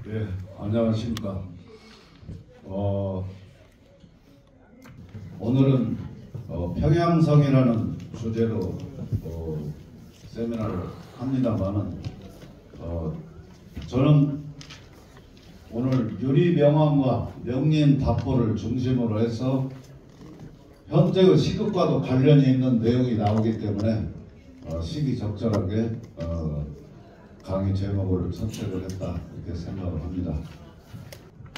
예, 안녕하십니까. 오늘은 평양성이라는 주제로 세미나를 합니다만은 저는 오늘 유리명왕과 명림답보를 중심으로 해서 현재의 시급과도 관련이 있는 내용이 나오기 때문에 시기적절하게 강의 제목을 선택을 했다 이렇게 생각을 합니다.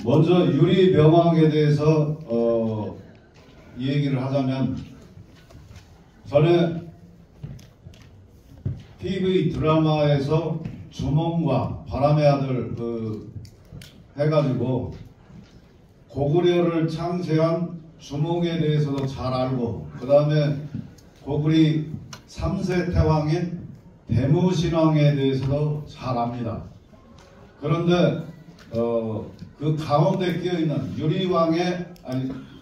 먼저 유리명왕에 대해서 이 얘기를 하자면, 전에 TV 드라마에서 주몽과 바람의 아들 해가지고 고구려를 창시한 주몽에 대해서도 잘 알고, 그 다음에 고구리 3세 태왕인 대무신왕에 대해서도 잘 압니다. 그런데 그 가운데 끼어있는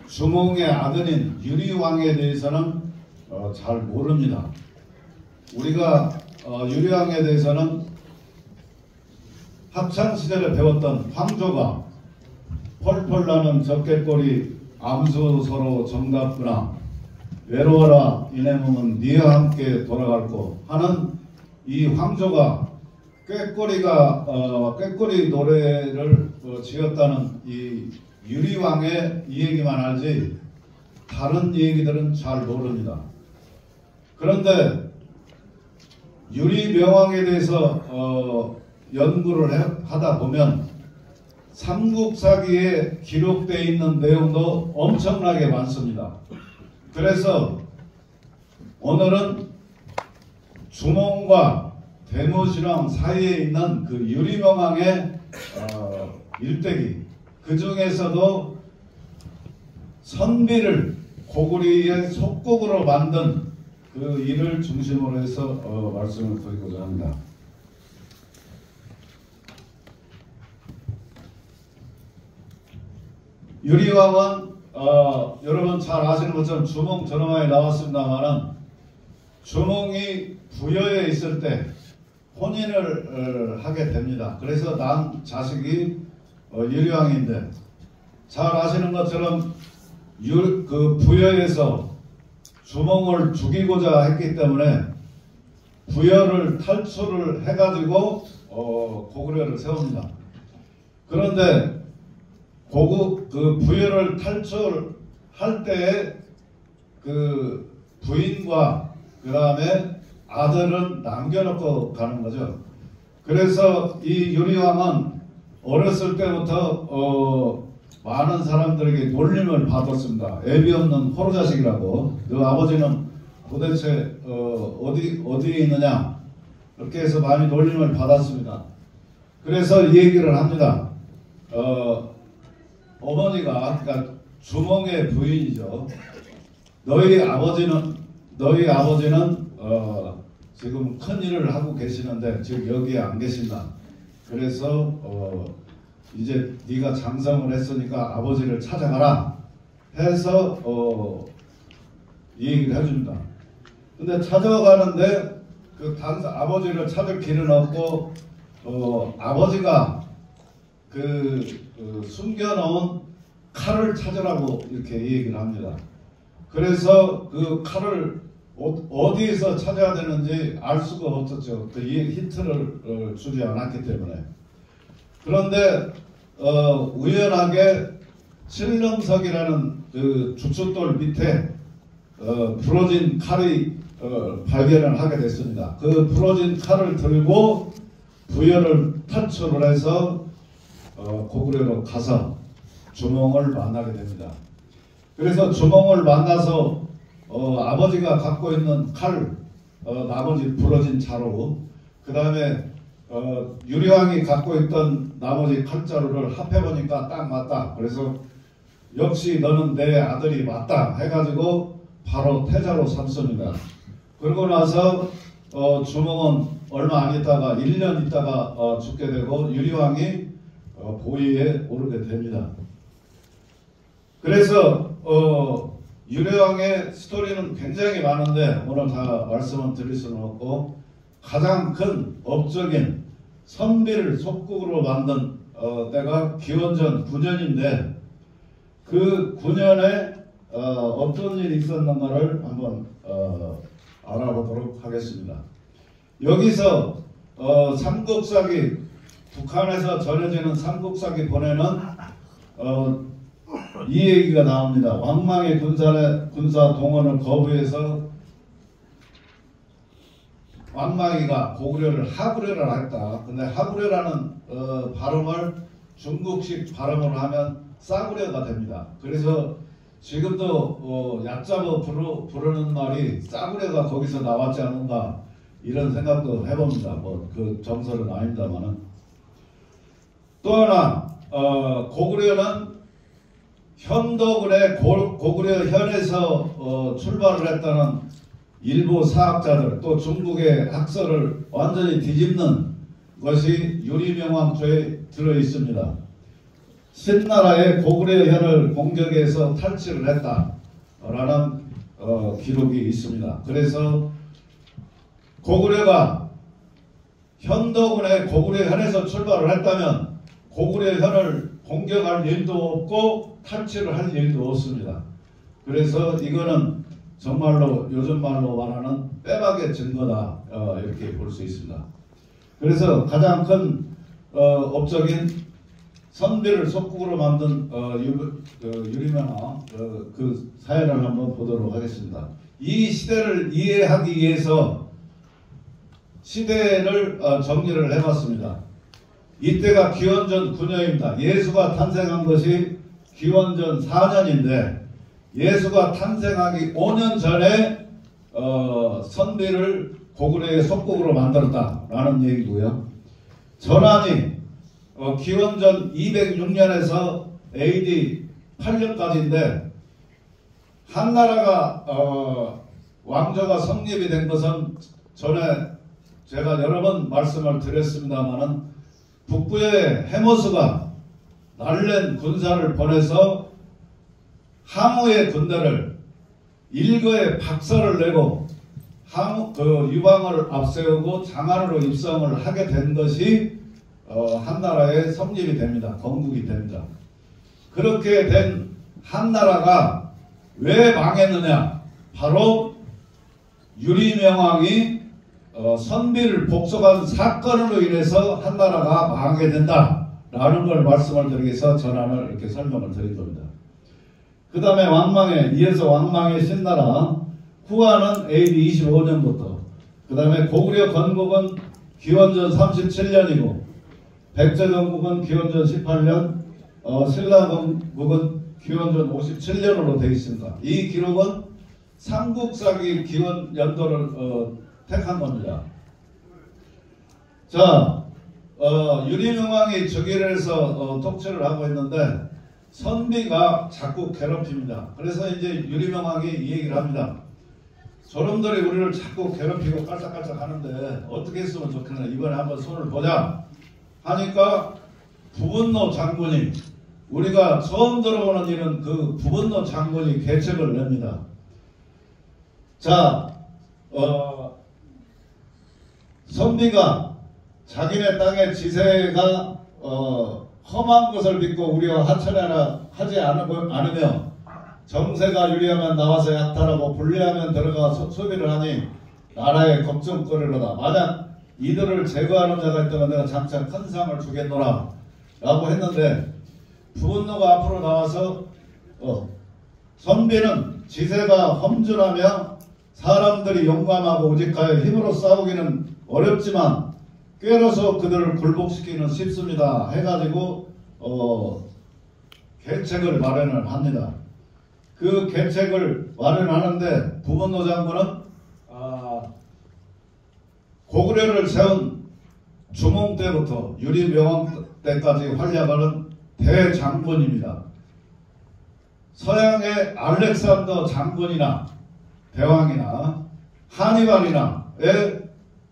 주몽의 아들인 유리왕에 대해서는 잘 모릅니다. 우리가 유리왕에 대해서는 학창시절에 배웠던 황조가 펄펄 나는 적개꼬리 암수 서로 정답구나, 외로워라 이내 몸은 니와 함께 돌아갈고 하는 이 황조가 꾀꼬리 노래를 지었다는 이 유리왕의 이 얘기만 알지 다른 얘기들은 잘 모릅니다. 그런데 유리명왕에 대해서 연구를 하다 보면 삼국사기에 기록되어 있는 내용도 엄청나게 많습니다. 그래서 오늘은 주몽과 대무신왕 사이에 있는 그 유리명왕의 일대기, 그 중에서도 선비를 고구리의 속국으로 만든 그 일을 중심으로 해서 말씀을 드리고자 합니다. 유리왕은 여러분 잘 아시는 것처럼 주몽 드라마에 나왔습니다만은, 주몽이 부여에 있을 때 혼인을 하게 됩니다. 그래서 난 자식이 유리왕인데, 잘 아시는 것처럼 그 부여에서 주몽을 죽이고자 했기 때문에 부여를 탈출을 해가지고 고구려를 세웁니다. 그런데 그 부여를 탈출할 때에 그 부인과 그 다음에 아들은 남겨놓고 가는 거죠. 그래서 이 유리왕은 어렸을 때부터 많은 사람들에게 놀림을 받았습니다. 애비 없는 호로자식이라고. 그 아버지는 도대체 어디에 있느냐, 그렇게 해서 많이 놀림을 받았습니다. 그래서 이 얘기를 합니다. 어머니가, 그러니까 주몽의 부인이죠. 너희 아버지는 지금 큰 일을 하고 계시는데 지금 여기에 안 계신다. 그래서 이제 네가 장성을 했으니까 아버지를 찾아가라 해서 이 얘기를 해줍니다. 근데 찾아가는데 그 아버지를 찾을 길은 없고 아버지가 숨겨놓은 칼을 찾으라고 이렇게 얘기를 합니다. 그래서 그 칼을 어디에서 찾아야 되는지 알 수가 없었죠. 그 힌트를 주지 않았기 때문에. 그런데 우연하게 칠릉석이라는 그 주춧돌 밑에 부러진 칼이 발견을 하게 됐습니다. 그 부러진 칼을 들고 부여를 탈출을 해서 고구려로 가서 주몽을 만나게 됩니다. 그래서 주몽을 만나서 아버지가 갖고 있는 칼, 나머지 부러진 자루, 그 다음에 유리왕이 갖고 있던 나머지 칼자루를 합해보니까 딱 맞다. 그래서 역시 너는 내 아들이 맞다 해가지고 바로 태자로 삼습니다. 그러고 나서 주몽은 얼마 안 있다가 1년 있다가 죽게 되고 유리왕이 보위에 오르게 됩니다. 그래서 유리왕의 스토리는 굉장히 많은데 오늘 다 말씀을 드릴 수는 없고, 가장 큰 업적인 선비를 속국으로 만든 때가 기원전 9년인데 그 9년에 어떤 일이 있었는가를 한번 알아보도록 하겠습니다. 여기서 삼국사기, 북한에서 전해지는 삼국사기 본에는 이 얘기가 나옵니다. 왕망의 군사 동원을 거부해서 왕망이가 고구려를 하구려를 했다. 근데 하구려라는 발음을 중국식 발음으로 하면 싸구려가 됩니다. 그래서 지금도 얕잡아 부르는 말이 싸구려가 거기서 나왔지 않은가 이런 생각도 해봅니다. 뭐 그 정설은 아닙니다만은. 또 하나 고구려는 현도군의 고구려 현에서 출발을 했다는 일부 사학자들, 또 중국의 학설을 완전히 뒤집는 것이 유리명왕조에 들어 있습니다. 신나라의 고구려 현을 공격해서 탈취를 했다라는 기록이 있습니다. 그래서 고구려가 현도군의 고구려 현에서 출발을 했다면 고구려 현을 공격할 일도 없고 탈취를 할 일도 없습니다. 그래서 이거는 정말로 요즘 말로 말하는 빼박의 증거다, 이렇게 볼 수 있습니다. 그래서 가장 큰 업적인 선비를 속국으로 만든 유리명왕 그 사연을 한번 보도록 하겠습니다. 이 시대를 이해하기 위해서 시대를 정리를 해봤습니다. 이때가 기원전 9년입니다. 예수가 탄생한 것이 기원전 4년인데 예수가 탄생하기 5년 전에 선비를 고구려의 속국으로 만들었다라는 얘기고요. 전환이 기원전 206년에서 AD 8년까지인데 한나라가 왕조가 성립이 된 것은 전에 제가 여러 번 말씀을 드렸습니다마는 북부의 해모스가 날랜 군사를 보내서 항우의 군대를 일거에 박살을 내고 유방을 앞세우고 장안으로 입성을 하게 된 것이 한나라의 성립이 됩니다. 건국이 됩니다. 그렇게 된 한나라가 왜 망했느냐? 바로 유리명왕이 선비를 복속한 사건으로 인해서 한나라가 망하게 된다라는 걸 말씀을 드리기 위해서 전환을 이렇게 설명을 드린 겁니다. 그 다음에 이어서 왕망의 신나라 후한은 AD 25년부터, 그 다음에 고구려 건국은 기원전 37년이고 백제 건국은 기원전 18년, 신라 건국은 기원전 57년으로 되어 있습니다. 이 기록은 삼국사기 기원 연도를 택한 겁니다. 자, 유리명왕이 즉위를 해서 통치를 하고 있는데 선비가 자꾸 괴롭힙니다. 그래서 이제 유리명왕이 이 얘기를 합니다. 저놈들이 우리를 자꾸 괴롭히고 깔짝깔짝 하는데 어떻게 했으면 좋겠나, 이번에 한번 손을 보자 하니까 부분노 장군이, 우리가 처음 들어보는 일은 그 부분노 장군이 계책을 냅니다. 자, 선비가 자기네 땅의 지세가 험한 것을 믿고 우리와 하천하지 않으며 정세가 유리하면 나와서 약탈하고 불리하면 들어가 소비를 하니 나라의 걱정거리로다. 만약 이들을 제거하는 자가 있다면 내가 장차 큰 상을 주겠노라 라고 했는데, 부분노가 앞으로 나와서 선비는 지세가 험준하며 사람들이 용감하고 우직하여 힘으로 싸우기는 어렵지만 꿰러서 그들을 굴복시키기는 쉽습니다 해가지고 계책을 마련을 합니다. 그 계책을 마련하는데 부분노 장군은 고구려를 세운 주몽 때부터 유리명왕 때까지 활약하는 대장군입니다. 서양의 알렉산더 장군이나 대왕이나 하니발이나의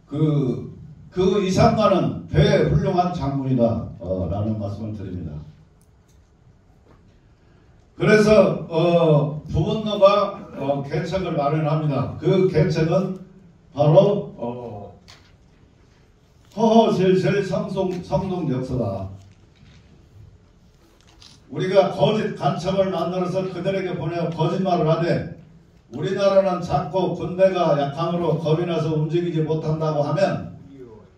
그 이상과는 대훌륭한 장군이다 라는 말씀을 드립니다. 그래서 부분노가 계책을 마련합니다. 그 계책은 바로 허허실실 성동역서다. 우리가 거짓 간첩을 만들어서 그들에게 보내어 거짓말을 하되 우리나라는 작고 군대가 약함으로 겁이 나서 움직이지 못한다고 하면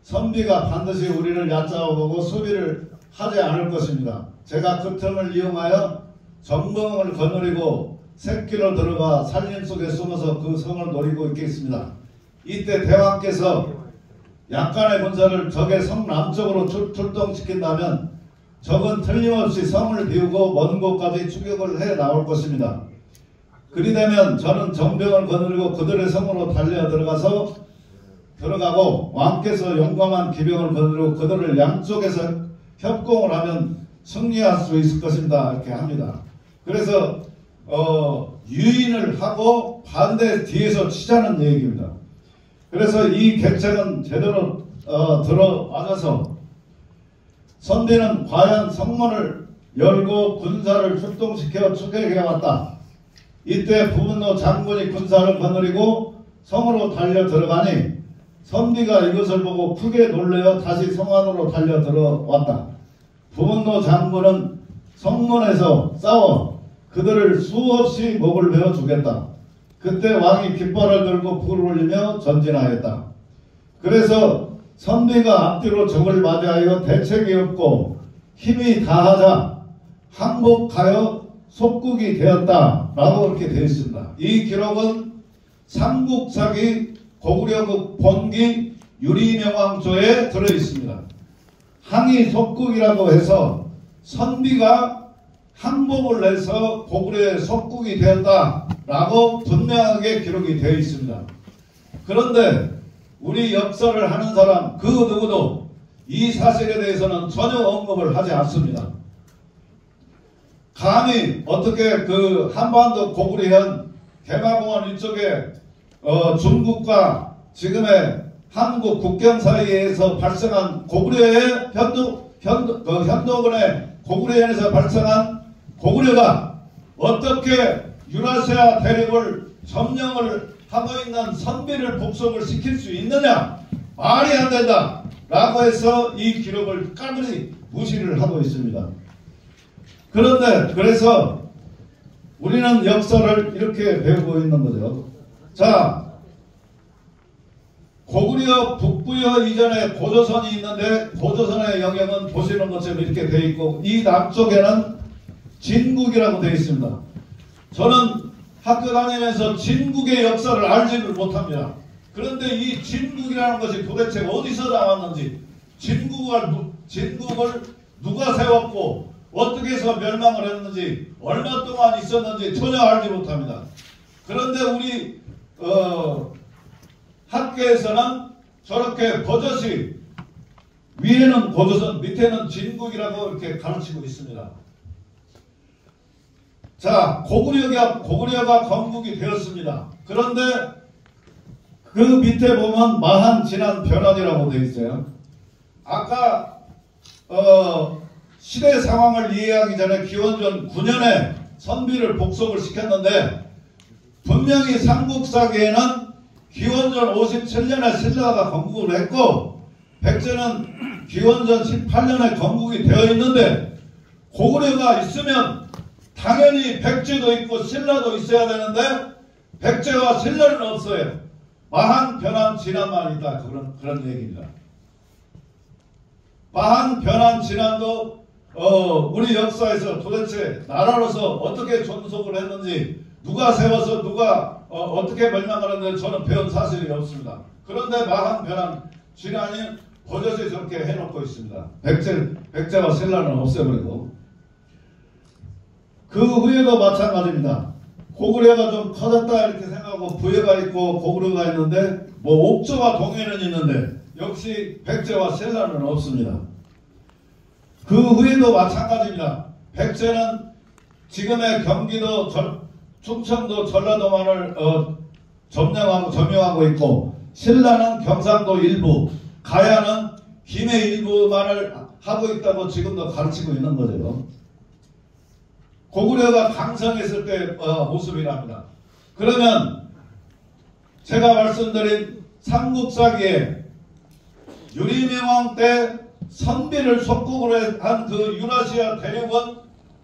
선비가 반드시 우리를 얕잡아보고 수비를 하지 않을 것입니다. 제가 그 틈을 이용하여 정봉을 거느리고 새길로 들어가 산림 속에 숨어서 그 성을 노리고 있겠습니다. 이때 대왕께서 약간의 군사를 적의 성 남쪽으로 출동시킨다면 적은 틀림없이 성을 비우고 먼 곳까지 추격을 해 나올 것입니다. 그리되면 저는 정병을 거느리고 그들의 성으로 달려 들어가고 왕께서 용감한 기병을 거느리고 그들을 양쪽에서 협공을 하면 승리할 수 있을 것입니다. 이렇게 합니다. 그래서 유인을 하고 반대 뒤에서 치자는 얘기입니다. 그래서 이 계책은 제대로 들어맞아서 선비는 과연 성문을 열고 군사를 출동시켜 추격해왔다. 이때 부문노 장군이 군사를 거느리고 성으로 달려 들어가니 선비가 이것을 보고 크게 놀래어 다시 성 안으로 달려 들어왔다. 부문노 장군은 성문에서 싸워 그들을 수없이 목을 베어 주겠다. 그때 왕이 깃발을 들고 불을 올리며 전진하였다. 그래서 선비가 앞뒤로 적을 맞이하여 대책이 없고 힘이 다하자 항복하여 속국이 되었다 라고 이렇게 되어 있습니다. 이 기록은 삼국사기 고구려국 본기 유리명왕조에 들어있습니다. 항이 속국이라고 해서 선비가 항복을 해서 고구려의 속국이 되었다 라고 분명하게 기록이 되어 있습니다. 그런데 우리 역사를 하는 사람 그 누구도 이 사실에 대해서는 전혀 언급을 하지 않습니다. 감히 어떻게 그 한반도 고구려현 개마공원 이쪽에 중국과 지금의 한국 국경 사이에서 발생한 고구려의 현도군의 고구려현에서 발생한 고구려가 어떻게 유라시아 대륙을 점령을 하고 있는 선비를 복속을 시킬 수 있느냐? 말이 안 된다 라고 해서 이 기록을 까무리 무시를 하고 있습니다. 그런데 그래서 우리는 역사를 이렇게 배우고 있는 거죠. 자, 고구려 북부여 이전에 고조선이 있는데 고조선의 영역은 보시는 것처럼 이렇게 되어 있고 이 남쪽에는 진국이라고 되어 있습니다. 저는 학교 다니면서 진국의 역사를 알지를 못합니다. 그런데 이 진국이라는 것이 도대체 어디서 나왔는지 진국을 누가 세웠고 어떻게 해서 멸망을 했는지 얼마 동안 있었는지 전혀 알지 못합니다. 그런데 우리 학교에서는 저렇게 버젓이 위에는 고조선 밑에는 진국이라고 이렇게 가르치고 있습니다. 자, 고구려가 건국이 되었습니다. 그런데 그 밑에 보면 마한 진한 변환이라고 되어 있어요. 아까 시대 상황을 이해하기 전에 기원전 9년에 선비를 복속을 시켰는데 분명히 삼국사기에는 기원전 57년에 신라가 건국을 했고 백제는 기원전 18년에 건국이 되어 있는데 고구려가 있으면 당연히 백제도 있고 신라도 있어야 되는데 백제와 신라는 없어요. 마한 변한 진한만 있다. 그런 얘기입니다. 마한 변한 진한도 우리 역사에서 도대체 나라로서 어떻게 존속을 했는지 누가 세워서 누가 어떻게 멸망을 했는지 저는 배운 사실이 없습니다. 그런데 마한 변한 진한이 버젓이 저렇게 해놓고 있습니다. 백제와 신라는 없애버리고 그 후에도 마찬가지입니다. 고구려가 좀 커졌다 이렇게 생각하고 부여가 있고 고구려가 있는데 뭐 옥조와 동해는 있는데 역시 백제와 신라는 없습니다. 그 후에도 마찬가지입니다. 백제는 지금의 경기도 충청도 전라도만을 점령하고 있고 신라는 경상도 일부 가야는 김해 일부만을 하고 있다고 지금도 가르치고 있는 거죠. 고구려가 강성했을 때 모습이랍니다. 그러면 제가 말씀드린 삼국사기에 유리명왕 때 선비를 속국으로 한 그 유라시아 대륙은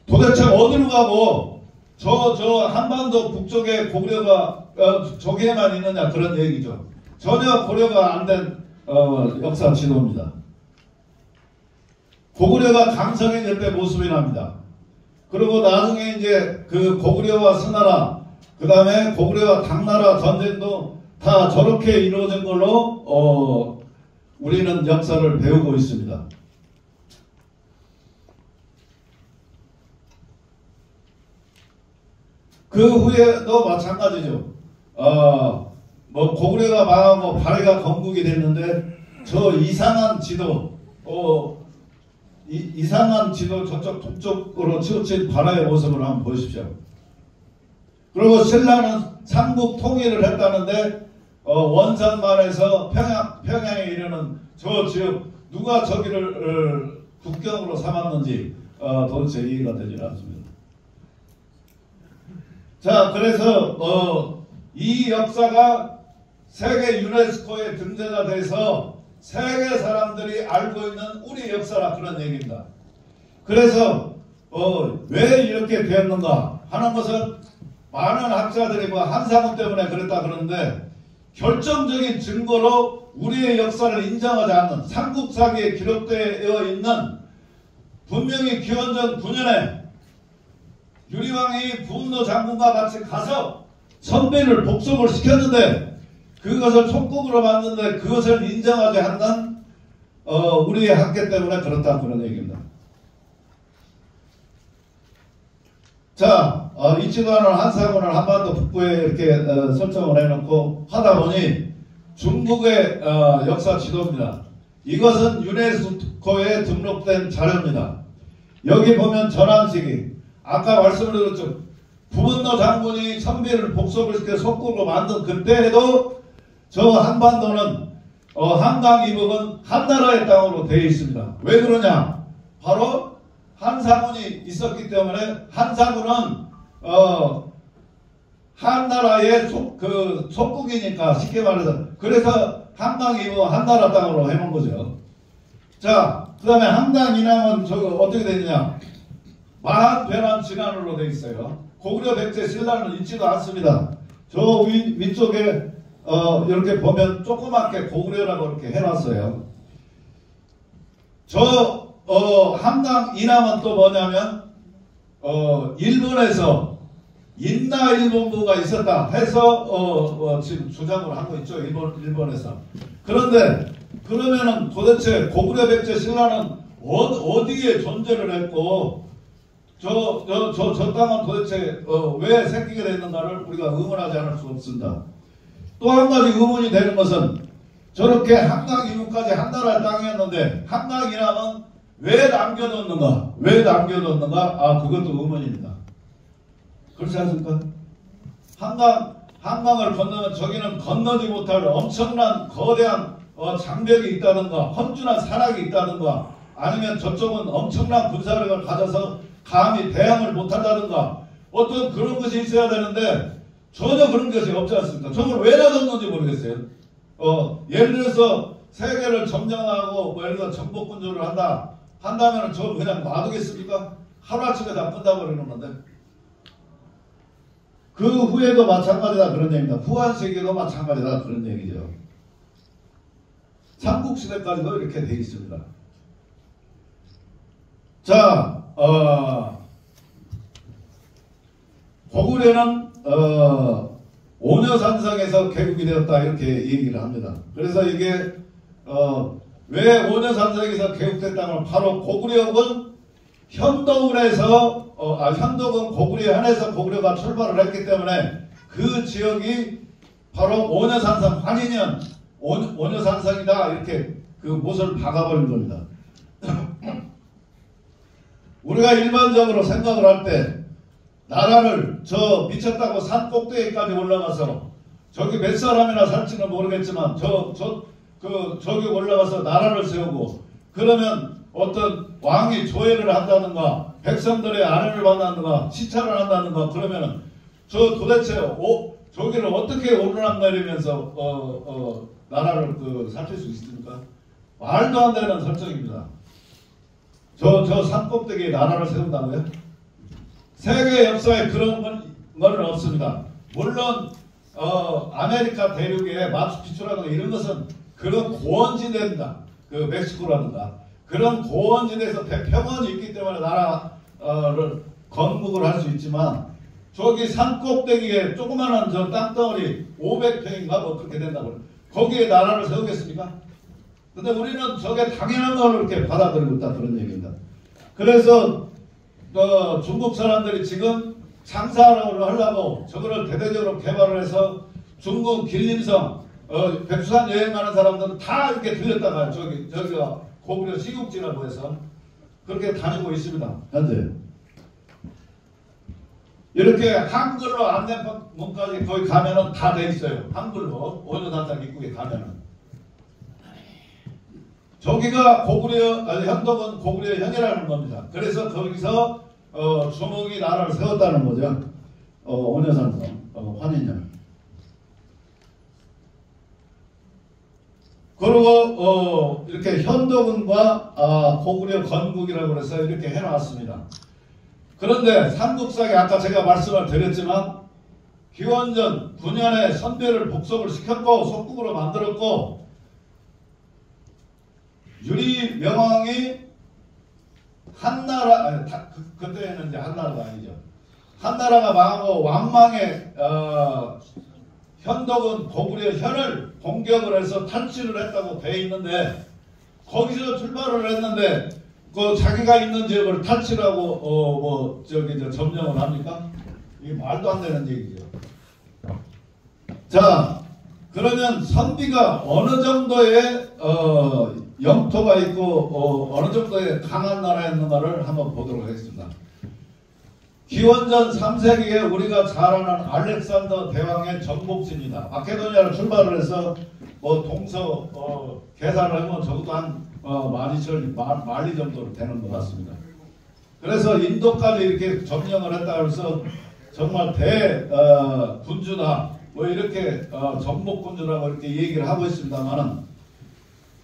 도대체 어디로 가고 저 한반도 북쪽에 고구려가 저기에만 있느냐 그런 얘기죠. 전혀 고려가 안 된 역사 지도입니다. 고구려가 강성해질 때 모습이 납니다. 그리고 나중에 이제 그 고구려와 스나라, 그 다음에 고구려와 당나라 전쟁도 다 저렇게 이루어진 걸로 우리는 역사를 배우고 있습니다. 그 후에도 마찬가지죠. 뭐 고구려가 망하고 발해가 건국이 됐는데 저 이상한 지도, 이상한 지도 저쪽 북쪽으로 치우친 발해의 모습을 한번 보십시오. 그리고 신라는 삼국 통일을 했다는데 원산만에서 평양에 이르는 저 지역 누가 저기를 국경으로 삼았는지 도대체 이해가 되지 않습니다. 자, 그래서 이 역사가 세계 유네스코에 등재가 돼서 세계 사람들이 알고 있는 우리 역사라 그런 얘기입니다. 그래서 왜 이렇게 되었는가 하는 것은 많은 학자들이 뭐 한사문 때문에 그랬다 그러는데 결정적인 증거로 우리의 역사를 인정하지 않는 삼국사기에 기록되어 있는 분명히 기원전 9년에 유리왕이 부운노 장군과 같이 가서 선비를 복속을 시켰는데 그것을 속국으로 만드는데 그것을 인정하지 않는 우리의 학계 때문에 그렇다 그런 얘기입니다. 자, 이 지도는 한사군을 한반도 북부에 이렇게 설정을 해놓고 하다 보니 중국의 역사 지도입니다. 이것은 유네스코에 등록된 자료입니다. 여기 보면 전환시기, 아까 말씀드렸죠. 부운노 장군이 선비를 복속을 시켜 속국으로 만든 그때에도 저 한반도는 한강 이북은 한나라의 땅으로 되어 있습니다. 왜 그러냐? 바로 한사군이 있었기 때문에 한사군은 한나라의 속국이니까 쉽게 말해서 그래서 한강 이북은 한나라 땅으로 해놓은 거죠. 자, 그 다음에 한강 이남은 저거 어떻게 되느냐? 마한 변한 진안으로 되어 있어요. 고구려 백제 신라는 있지도 않습니다. 저 위쪽에 이렇게 보면 조그맣게 고구려라고 이렇게 해놨어요. 저 한강 이남은 또 뭐냐면 일본에서 인나일본부가 있었다 해서 지금 주장을 하고 있죠. 일본에서. 그런데 그러면은 도대체 고구려 백제 신라는 어디에 존재를 했고 저 땅은 도대체 왜 생기게 됐는가를 우리가 의문하지 않을 수 없습니다. 또 한 가지 의문이 되는 것은 저렇게 한강 이북까지 한나라의 땅이었는데 한강 이남은 왜 남겨뒀는가? 왜 남겨뒀는가? 그것도 의문입니다. 그렇지 않습니까? 한강을 건너면 저기는 건너지 못할 엄청난 거대한 장벽이 있다든가 험준한 산악이 있다든가 아니면 저쪽은 엄청난 군사력을 가져서 감히 대항을 못한다든가 어떤 그런 것이 있어야 되는데 전혀 그런 것이 없지 않습니까? 저걸 왜 놔뒀는지 모르겠어요. 예를 들어서 세계를 점령하고 예를 들어 정복군주를 한다면 저걸 그냥 놔두겠습니까? 하루아침에 다 끝나버리는 건데. 그 후에도 마찬가지다 그런 얘기입니다. 후한세기도 마찬가지다 그런 얘기죠. 삼국시대까지도 이렇게 되어 있습니다. 자, 고구려는 오녀산성에서 개국이 되었다 이렇게 얘기를 합니다. 그래서 이게 왜 오녀산성에서 개국됐다면 바로 고구려군 현도군에서 현도군 고구려 현에서 고구려가 출발을 했기 때문에 그 지역이 바로 오녀산성 환인현 오녀산성이다 이렇게 그 못을 박아버린 겁니다. 우리가 일반적으로 생각을 할 때 나라를 저 미쳤다고 산 꼭대기까지 올라가서 저기 몇 사람이나 살지는 모르겠지만 저기 올라가서 나라를 세우고 그러면 어떤 왕이 조회를 한다든가 백성들의 아뢰를 받는다든가 시찰을 한다든가 그러면은 저 도대체 저기를 어떻게 오르락내리면서 나라를 살릴 수 있습니까? 말도 안 되는 설정입니다. 저 산 꼭대기에 나라를 세운다고요? 세계 역사에 그런 건 없습니다. 물론 아메리카 대륙의 마추픽추라든가 이런 것은 그런 고원지대입니다. 그 멕시코라든가 그런 고원지대에서 평원이 있기 때문에 나라를 건국을 할 수 있지만 저기 산 꼭대기에 조그마한 저 땅덩어리 500평인가 뭐 그렇게 된다고 거기에 나라를 세우겠습니까? 근데 우리는 저게 당연한 걸 이렇게 받아들이고 있다 그런 얘기입니다. 그래서 중국 사람들이 지금 장사를 하려고 저거를 대대적으로 개발을 해서 중국 길림성 백두산 여행하는 사람들은 다 이렇게 들렸다가 저기가 고구려 시국지라고 해서 그렇게 다니고 있습니다. 현재 이렇게 한글로 안내문까지 거기 가면은 다 돼 있어요. 한글로 원효단장 입구에 가면은 저기가 현덕은 고구려 현이라는 겁니다. 그래서 거기서 주몽이 나라를 세웠다는 거죠. 원효산성 환인년. 그리고 이렇게 현덕은과 고구려 건국이라고 해서 이렇게 해놨습니다. 그런데 삼국사기 아까 제가 말씀을 드렸지만 기원전 9년에 선비를 복속을 시켰고 속국으로 만들었고 유리 명왕이 한나라 그때는 이제 한나라가 아니죠. 한나라가 망하고 왕망의 현덕은 고구려 현을 공격을 해서 탈취를 했다고 돼 있는데 거기서 출발을 했는데 그 자기가 있는 지역을 탈취라고 점령을 합니까? 이게 말도 안 되는 얘기죠. 자, 그러면 선비가 어느 정도의 영토가 있고 어느 정도의 강한 나라였는가를 한번 보도록 하겠습니다. 기원전 3세기에 우리가 잘 아는 알렉산더 대왕의 정복지입니다. 마케도니아를 출발을 해서 동서 계산을 하면 적어도 한 만리 정도 되는 것 같습니다. 그래서 인도까지 이렇게 점령을 했다 해서 정말 군주다 뭐 이렇게 정복군주라고 이렇게 얘기를 하고 있습니다만은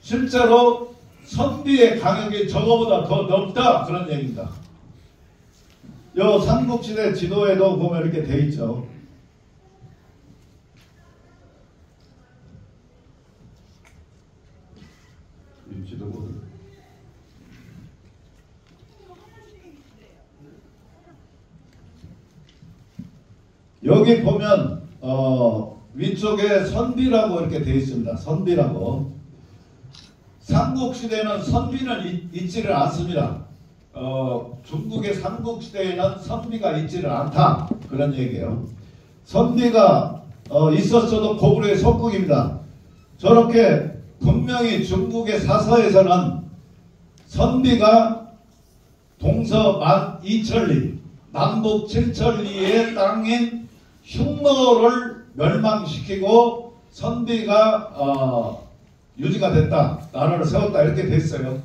실제로 선비의 강역이 저거보다 더 넓다 그런 얘기입니다. 요 삼국시대 지도에도 보면 이렇게 돼 있죠. 이 지도보드. 여기 보면 위쪽에 선비라고 이렇게 돼 있습니다. 선비라고. 삼국시대는 선비는 있지를 않습니다. 중국의 삼국시대에는 선비가 있지를 않다 그런 얘기예요. 선비가 있었어도 고구려의 속국입니다. 저렇게 분명히 중국의 사서에서는 선비가 동서 12,000리 남북 7,000리의 땅인 흉노를 멸망시키고 선비가 유지가 됐다. 나라를 세웠다 이렇게 됐어요.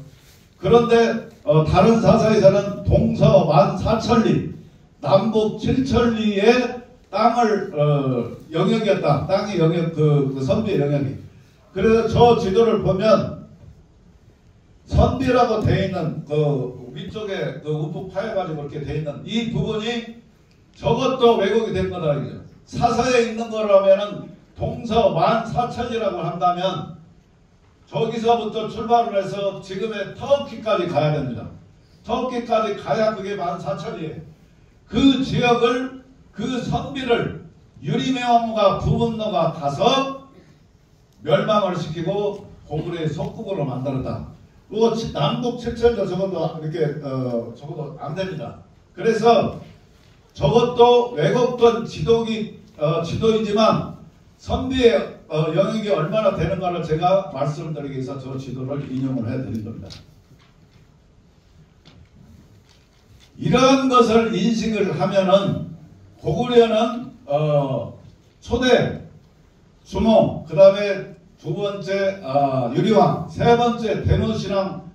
그런데 다른 사서에서는 동서 14,000리 남북 7,000리의 땅을 영역이었다. 땅의 영역 그 선비의 영역이. 그래서 저 지도를 보면 선비라고 되어 있는 그 위쪽에 그 우뚝 파여가지고 이렇게 되어 있는 이 부분이 저것도 왜곡이 된 거다 이죠. 사서에 있는 거라면은 동서 14,000리라고 한다면 저기서부터 출발을 해서 지금의 터키까지 가야 됩니다. 터키까지 가야 그게 14,000리예요. 그 지역을 그 선비를 유리명왕과 부분노가 가서 멸망을 시키고 고구려의 속국으로 만들었다. 그리고 남북 7,000리 적어도 이렇게 적어도 안 됩니다. 그래서 저것도 왜곡된 지도이지만 선비의 영역이 얼마나 되는가를 제가 말씀드리기 위해서 저 지도를 인용을 해드린 겁니다. 이러한 것을 인식을 하면은 고구려는 초대 주몽, 그 다음에 두 번째 유리왕, 세 번째 대노신왕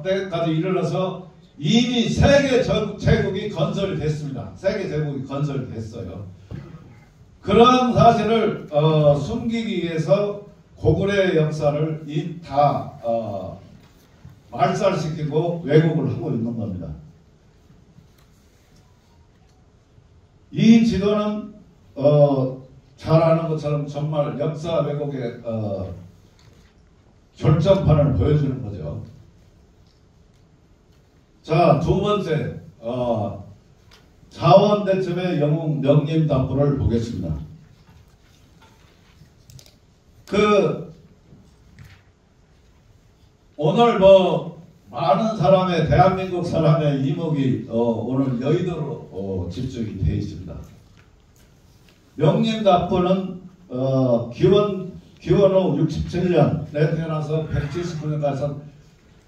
때까지 이르러서 이미 세계 제국이 건설이 됐습니다. 세계 제국이 건설이 됐어요. 그러한 사실을 숨기기 위해서 고구려의 역사를 다 말살시키고 왜곡을 하고 있는 겁니다. 이 지도는 잘 아는 것처럼 정말 역사 왜곡의 결정판을 보여주는 거죠. 자, 두 번째 자원대첩의 영웅 명림답부를 보겠습니다. 오늘 많은 사람의 대한민국 사람의 이목이 오늘 여의도로 집중이 되어 있습니다. 명림답부는 기원 후 67년에 태어나서 179년까지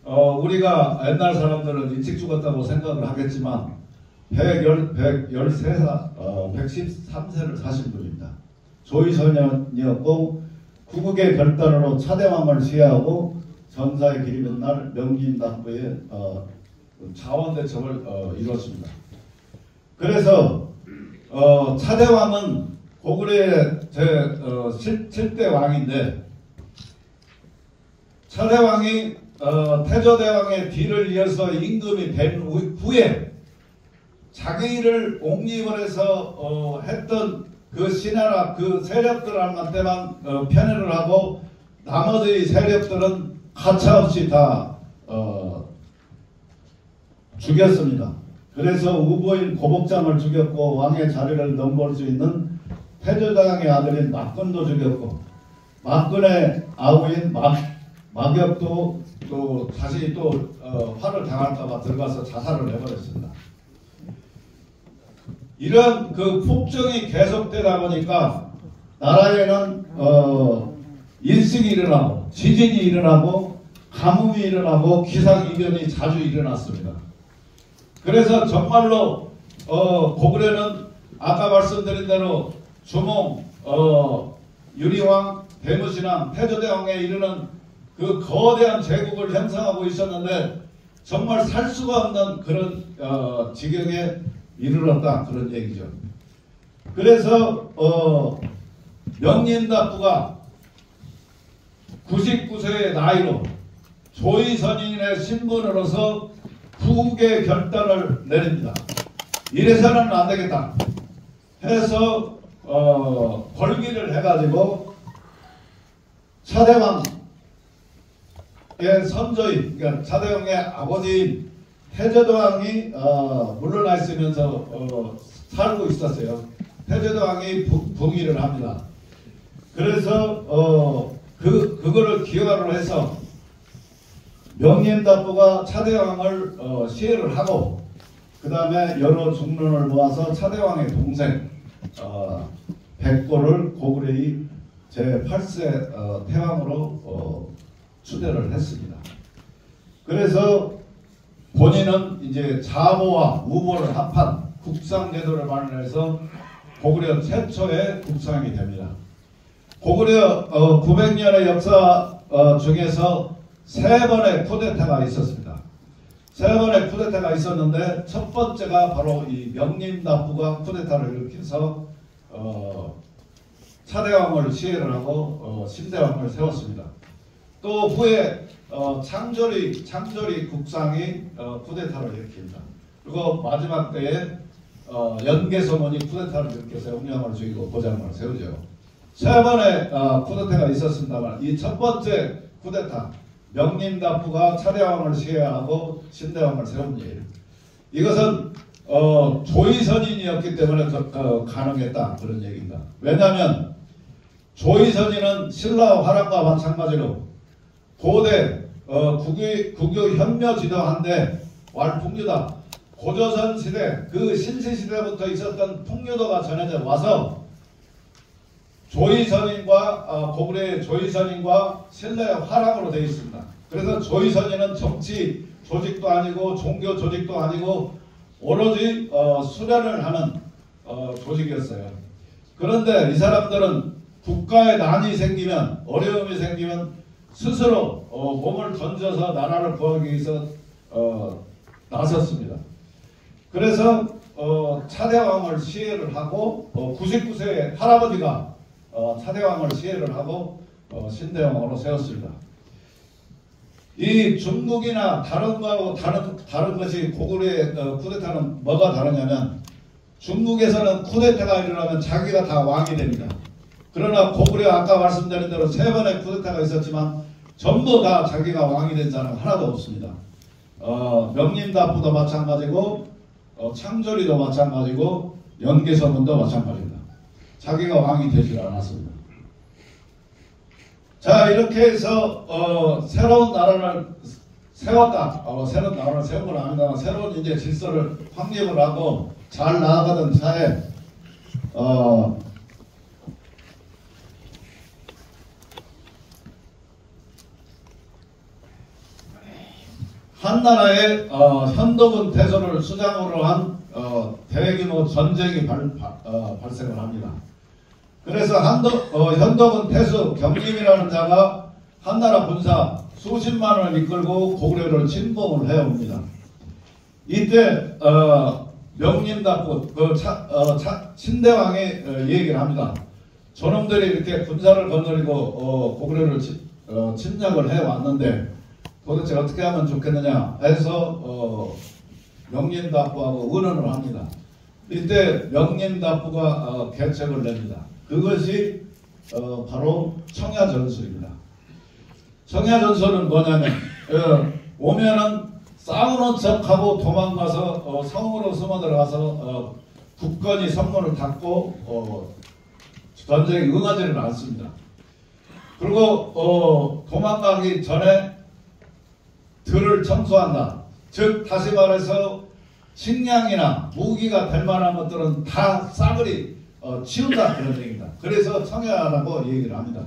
우리가 옛날 사람들은 일찍 죽었다고 생각을 하겠지만 113세를 사신 분입니다. 조의선이었고 구국의 결단으로 차대왕을 시해하고 전사의 기리는 날 명림답부의 자원대첩을 이뤘습니다. 그래서 차대왕은 고구려의 제7대 왕인데 차대왕이 태조대왕의 뒤를 이어서 임금이 된 후에 자기를 옹립을 해서 했던 그 신하나 그 세력들한테만 편애를 하고 나머지 세력들은 가차없이 다 죽였습니다. 그래서 우보인 고복장을 죽였고 왕의 자리를 넘볼 수 있는 태조대왕의 아들인 막근도 죽였고 막근의 아우인 막역도 또 다시 화를 당할까봐 들어가서 자살을 해버렸습니다. 이런 폭정이 계속되다 보니까 나라에는 일식이 일어나고 지진이 일어나고 가뭄이 일어나고 기상이변이 자주 일어났습니다. 그래서 정말로 고구려는 아까 말씀드린 대로 주몽, 유리왕, 대무신왕, 태조대왕에 이르는 그 거대한 제국을 형성하고 있었는데 정말 살 수가 없는 그런 지경에 이르렀다 그런 얘기죠. 그래서 명림답부가 99세의 나이로 조의선인의 신분으로서 구국의 결단을 내립니다. 이래서는 안 되겠다 해서 벌기를 해가지고 차대왕의 선조인, 그러니까 차대왕의 아버지인 태조대왕이 물러나 있으면서 살고 있었어요. 태조대왕이 붕의를 합니다. 그래서 그거를 기원으로 해서 명림답부가 차대왕을 시해를 하고 그 다음에 여러 중론을 모아서 차대왕의 동생 백골을 고구려의 제8세 태왕으로 추대를 했습니다. 그래서 본인은 이제 자보와 우보를 합한 국상제도를 마련해서 고구려 최초의 국상이 됩니다. 고구려 900년의 역사 중에서 3번의 쿠데타가 있었습니다. 3번의 쿠데타가 있었는데 첫 번째가 바로 이 명림답부가 쿠데타를 일으켜서 차대왕을 시해를 하고 신대왕을 세웠습니다. 또 후에 창조리 국상이 쿠데타를 일으킵니다. 그리고 마지막 때에 연개선원이 쿠데타를 일으켜서 영령을 죽이고 고장을 세우죠. 3번의 쿠데타가 있었습니다만 이 첫 번째 쿠데타 명림답부가 차대왕을 시해하고 신대왕을 세운 일, 이것은 조의선인이었기 때문에 가능했다 그런 얘기입니다. 왜냐하면 조의선인은 신라 화랑과 마찬가지로 고대 국유 현묘지도한데 wal풍유다 고조선 시대 그 신시 시대부터 있었던 풍유도가 전해져 와서 조의선인과 고구려의 조의선인과 신라의 화랑으로 되어 있습니다. 그래서 조의선인은 정치 조직도 아니고 종교 조직도 아니고 오로지 수련을 하는 조직이었어요. 그런데 이 사람들은 국가에 난이 생기면 어려움이 생기면 스스로 몸을 던져서 나라를 구하기 위해서 나섰습니다. 그래서 차대왕을 시해를 하고 99세의 할아버지가 차대왕을 시해를 하고 신대왕으로 세웠습니다. 이 중국이나 다른 거하고 다른 것이 고구려의 쿠데타는 뭐가 다르냐면 중국에서는 쿠데타가 일어나면 자기가 다 왕이 됩니다. 그러나 고구려 아까 말씀드린 대로 3번의 쿠데타가 있었지만 전부 다 자기가 왕이 된 자는 하나도 없습니다. 명림답부도 마찬가지고 창조리도 마찬가지고 연개서문도 마찬가지입니다. 자기가 왕이 되질 않았습니다. 자, 이렇게 해서 새로운 나라를 세웠다. 새로운 나라를 세운 건 아닙니다만 새로운 이제 질서를 확립을 하고 잘 나아가던 차에 한나라의 현덕은 태조를 수장으로 한 대규모 전쟁이 발생을 합니다. 그래서 현덕은 태수 경림이라는 자가 한나라 군사 수십만을 이끌고 고구려를 침공을 해옵니다. 이때 명림답부 신대왕이 얘기를 합니다. 저놈들이 이렇게 군사를 거느리고 고구려를 침략을 해왔는데 도대체 어떻게 하면 좋겠느냐 해서 명림답부하고 의논을 합니다. 이때 명림답부가 계책을 냅니다. 그것이 바로 청야전술입니다. 청야전술은 뭐냐면 오면은 싸우는 척하고 도망가서 성으로 숨어 들어가서 굳건히 성문을 닫고 전쟁에 응하지는 않습니다. 그리고 도망가기 전에 들을 청소한다. 즉 다시 말해서 식량이나 무기가 될 만한 것들은 다 싸그리 치운다 그런 얘기입니다. 그래서 청야라고 얘기를 합니다.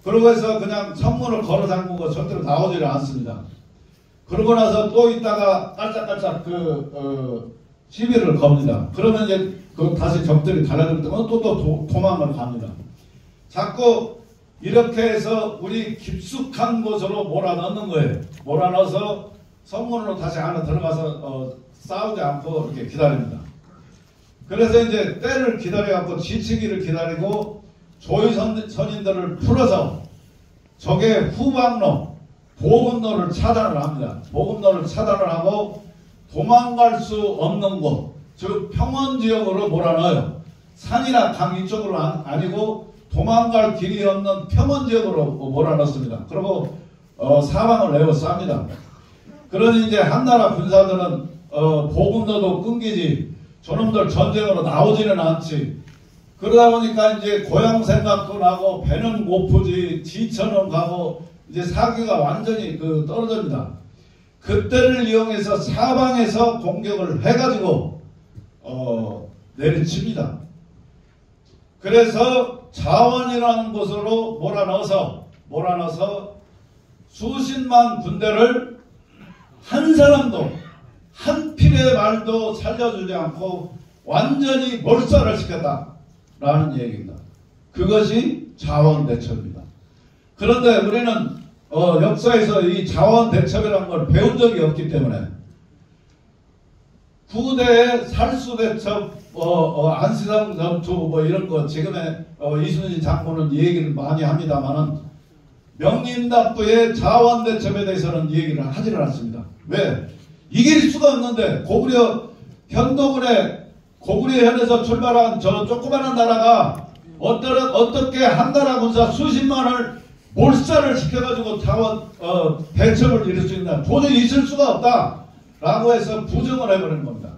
그러고 해서 그냥 성문을 걸어 잠그고 절대로 나오지를 않습니다. 그러고 나서 또 있다가 깔짝깔짝 시비를 겁니다. 그러면 이제 다시 적들이 달라들 때면 또 도망을 갑니다. 자꾸 이렇게 해서 우리 깊숙한 곳으로 몰아넣는 거예요. 몰아넣어서 성문으로 다시 안에 들어가서 싸우지 않고 이렇게 기다립니다. 그래서 이제 때를 기다려갖고 지치기를 기다리고 조의 선인들을 풀어서 적의 후방로, 보급로를 차단을 합니다. 보급로를 차단을 하고 도망갈 수 없는 곳, 즉 평원지역으로 몰아넣어요. 산이나 강 이쪽으로 아니고 도망갈 길이 없는 평원지역으로 몰아넣습니다. 그리고 사방을 에워쌉니다. 그러니 이제 한나라 군사들은 보급로도 끊기지 저놈들 전쟁으로 나오지는 않지. 그러다 보니까 이제 고향 생각도 나고 배는 고프지 지천은 가고 이제 사기가 완전히 떨어집니다. 그때를 이용해서 사방에서 공격을 해가지고 내리칩니다. 그래서 자원이라는 곳으로 몰아넣어서 수십만 군대를 한 사람도 한 필의 말도 살려주지 않고 완전히 몰살을 시켰다라는 얘기입니다. 그것이 자원대첩입니다. 그런데 우리는 역사에서 이 자원대첩이라는 걸 배운 적이 없기 때문에 후대의 살수대첩, 안시성 전투 이런 거 지금의 이순신 장군은 얘기를 많이 합니다만은 명림답부의 자원대첩에 대해서는 얘기를 하지를 않습니다. 왜? 이길 수가 없는데 고구려 현에서 출발한 저 조그마한 나라가 어떻게 한나라 군사 수십만을 몰살을 시켜가지고 자원 대첩을 이룰 수 있나? 도저히 있을 수가 없다 라고 해서 부정을 해버리는 겁니다.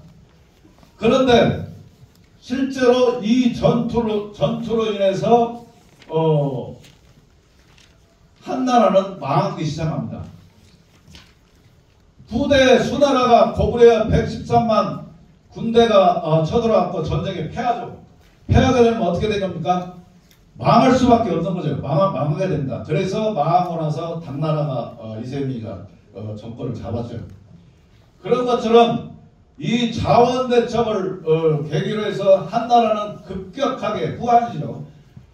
그런데 실제로 이 전투로 인해서 한나라는 망하기 시작합니다. 후대 수나라가 고구려 113만 군대가 쳐들어왔고 전쟁에 패하죠. 패하게 되면 어떻게 된 겁니까? 망할 수밖에 없는 거죠. 망하게 된다. 그래서 망하고 나서 당나라가 이세미가 정권을 잡았죠. 그런 것처럼 이 자원대첩을 계기로 해서 한나라는 급격하게 후한시로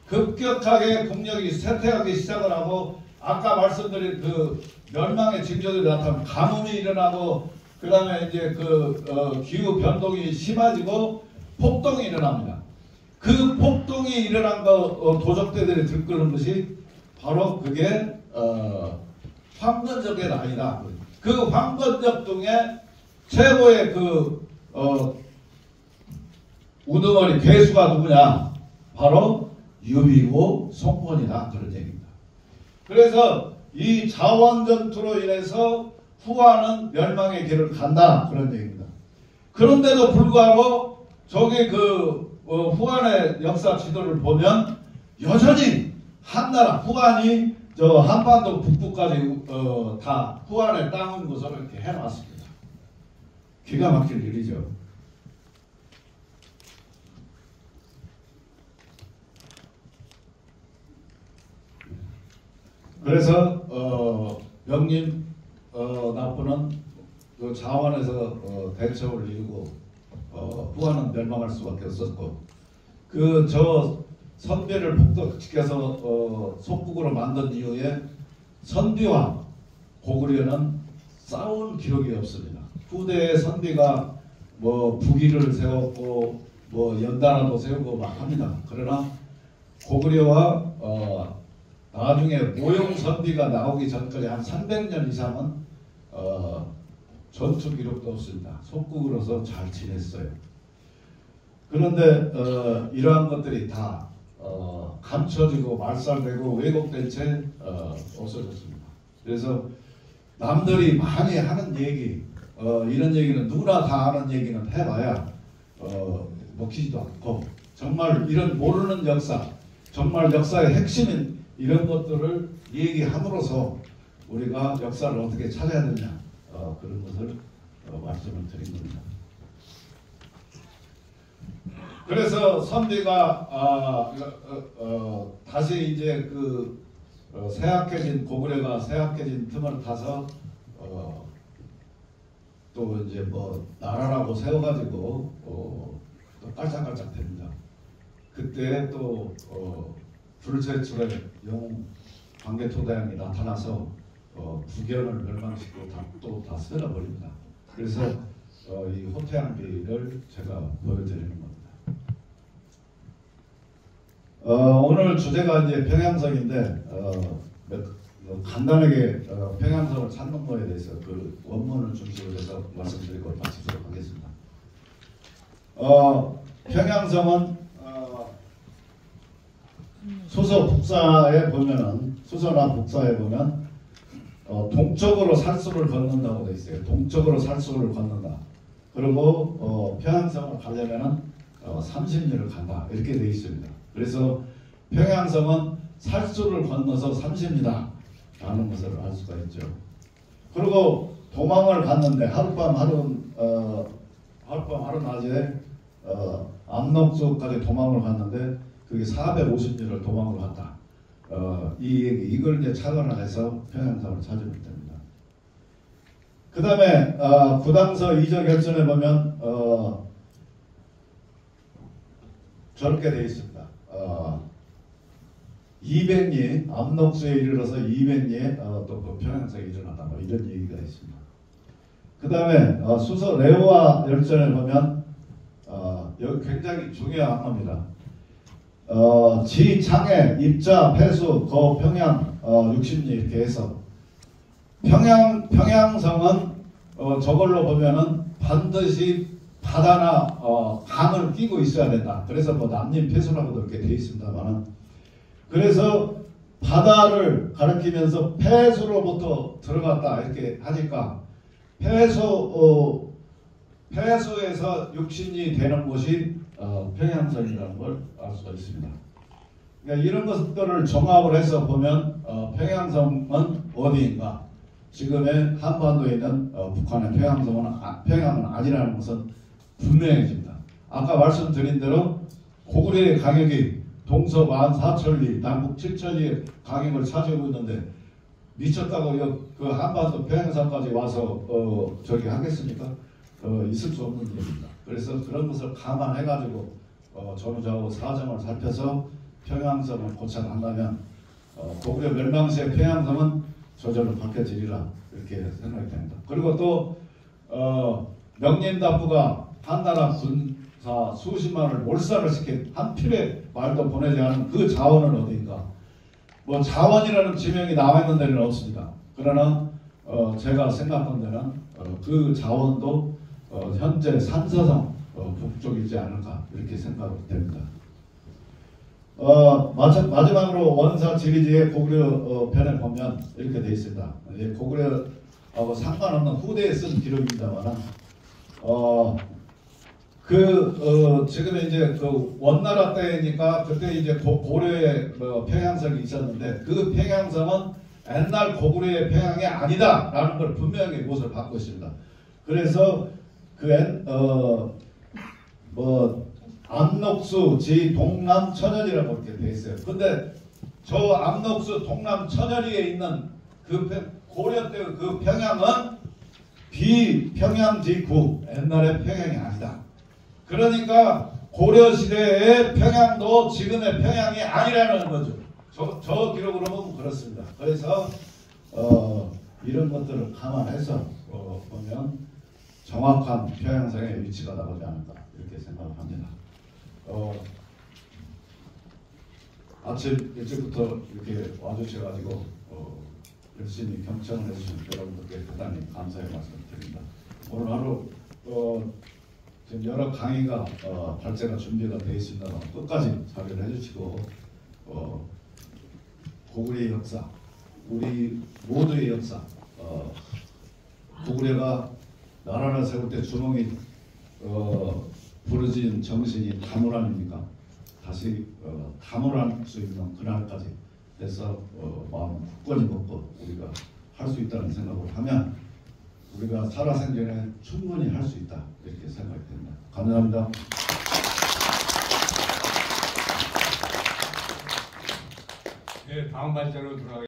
급격하게 국력이 쇠퇴하기 시작을 하고 아까 말씀드린 멸망의 징조들이 나타나면 가뭄이 일어나고 그 다음에 이제 기후 변동이 심해지고 폭동이 일어납니다. 그 폭동이 일어난 도적대들이 들끓는 것이 바로 그게 황건적의 나이다. 그 황건적 중에 최고의 우두머리 괴수가 누구냐? 바로 유비고 송건이다, 그런 얘기입니다. 그래서 이 자원전투로 인해서 후한은 멸망의 길을 간다, 그런 얘기입니다. 그런데도 불구하고 저기 후한의 역사 지도를 보면 여전히 한나라 후한이 저 한반도 북부까지 다 후한의 땅인 것으로 이렇게 해놨습니다. 기가 막힐 일이죠. 그래서 명림 납부는 그 자원에서 대처를 이루고 후한은 멸망할 수밖에 없었고, 저 선비를 폭격시켜서 속국으로 만든 이후에 선비와 고구려는 싸운 기록이 없습니다. 후대에 선비가 뭐 북위를 세웠고 뭐 연단화도 세우고 막 합니다. 그러나 고구려와 나중에 모용 선비가 나오기 전까지 한 300년 이상은 전투 기록도 없습니다. 속국으로서 잘 지냈어요. 그런데 이러한 것들이 다 감춰지고 말살되고 왜곡된 채 없어졌습니다. 그래서 남들이 많이 하는 얘기, 이런 얘기는 누구나 다 아는 얘기는 해봐야 먹히지도 않고, 정말 이런 모르는 역사, 정말 역사의 핵심인 이런 것들을 얘기함으로써 우리가 역사를 어떻게 찾아야 되냐, 그런 것을 말씀을 드린 겁니다. 그래서 선비가 다시 이제 쇠약해진 고구려가 쇠약해진 틈을 타서 또 이제 뭐 나라라고 세워가지고 또 깔짝깔짝 됩니다. 그때 또 불세출의 영웅 광개토대왕이 나타나서 부견을 멸망시키고 또 다 쓸어버립니다. 그래서 이 호태양비를 제가 보여드리는 겁니다. 오늘 주제가 이제 평양성인데 간단하게 평양성을 찾는 거에 대해서 그 원문을 중심으로 해서 말씀드리고 마치도록 하겠습니다. 평양성은 수서 북사에 보면은, 수서나 북사에 보면 동쪽으로 살수를 걷는다고 되어 있어요. 동쪽으로 살수를 걷는다. 그리고 평양성을 가려면은 30리를 간다, 이렇게 되어 있습니다. 그래서 평양성은 살수를 건너서 30리다 라는 것을 알 수가 있죠. 그리고 도망을 갔는데 하룻밤 하루낮에 압록수까지 도망을 갔는데 그게 450리를 도망을 갔다. 이걸 이제 착안해서 평양성을 찾으면 됩니다. 그 다음에 구당서 2절 결전에 보면 저렇게 되어 있습니다. 200리, 압록수에 이르러서 200리에 또 평양성이 일어났다, 뭐 이런 얘기가 있습니다. 그 다음에 수서 레오와 열전에 보면 여기 굉장히 중요한 겁니다. 지창해, 입자, 폐수, 거, 평양 60리 이렇게 해서 평양성은 저걸로 보면은 반드시 바다나 강을 끼고 있어야 된다. 그래서 뭐 남림 폐수라고도 이렇게 되어 있습니다만은, 그래서 바다를 가리키면서 폐수로부터 들어갔다 이렇게 하니까 폐수에서 60리 되는 곳이 평양성이라는 걸 알 수가 있습니다. 그러니까 이런 것들을 종합을 해서 보면 평양성은 어디인가? 지금의 한반도에 있는 북한의 평양은 아니라는 것은 분명해집니다. 아까 말씀드린 대로 고구려의 강역이 동서 14,000리, 남북 7,000리의 강역을 차지하고 있는데 미쳤다고 그 한반도 평양성까지 와서 저기 하겠습니까? 있을 수 없는 일입니다. 그래서 그런 것을 감안해가지고 전후좌우 사정을 살펴서 평양성을 고쳐간다면 고구려 멸망시의 평양성은 저절로 바뀌어지리라, 이렇게 생각이 됩니다. 그리고 또 명림답부가 한나라 군사 수십만을 몰살을 시킨 한 필의 말도 보내지 않은 그 자원은 어디인가? 뭐 자원이라는 지명이 나와 있는 데는 없습니다. 그러나 제가 생각한 데는 그 자원도 현재 산서성 북쪽이지 않을까 이렇게 생각됩니다. 마지막으로 원사 지리지의 고구려 편에 보면 이렇게 되어 있습니다. 고구려하고 상관없는 후대에 쓴 기록입니다만, 지금 이제 그 원나라 때니까 그때 이제 고려의 평양성이 있었는데 그 평양성은 옛날 고구려의 평양이 아니다라는 걸 분명히 못을 받고 있습니다. 그래서 압록수 지 동남천연이라고 이렇게 돼 있어요. 근데 저 압록수 동남천연리에 있는 고려 때 그 평양은 비평양 지구 옛날의 평양이 아니다. 그러니까 고려 시대의 평양도 지금의 평양이 아니라는 거죠. 저 기록으로 보면 그렇습니다. 그래서 이런 것들을 감안해서 보면 정확한 평양성의 위치가 나오지 않을까 이렇게 생각합니다. 아침 일찍부터 이렇게 와주셔가지고 열심히 경청을 해주신 여러분들께 대단히 감사의 말씀드립니다. 오늘 하루 지금 여러 강의가 발제가 준비가 되어 있습니다. 끝까지 자료를 해주시고 고구려의 역사, 우리 모두의 역사, 고구려가 나라를 세울 때 주몽이 부르짖은 정신이 다물함입니까? 다시 다물할 수 있는 그날까지 해서 마음 굳건히 먹고 우리가 할 수 있다는 생각을 하면 우리가 살아생전에 충분히 할 수 있다 이렇게 생각이 됩니다. 감사합니다. 네, 다음 발제로 돌아가겠습니다.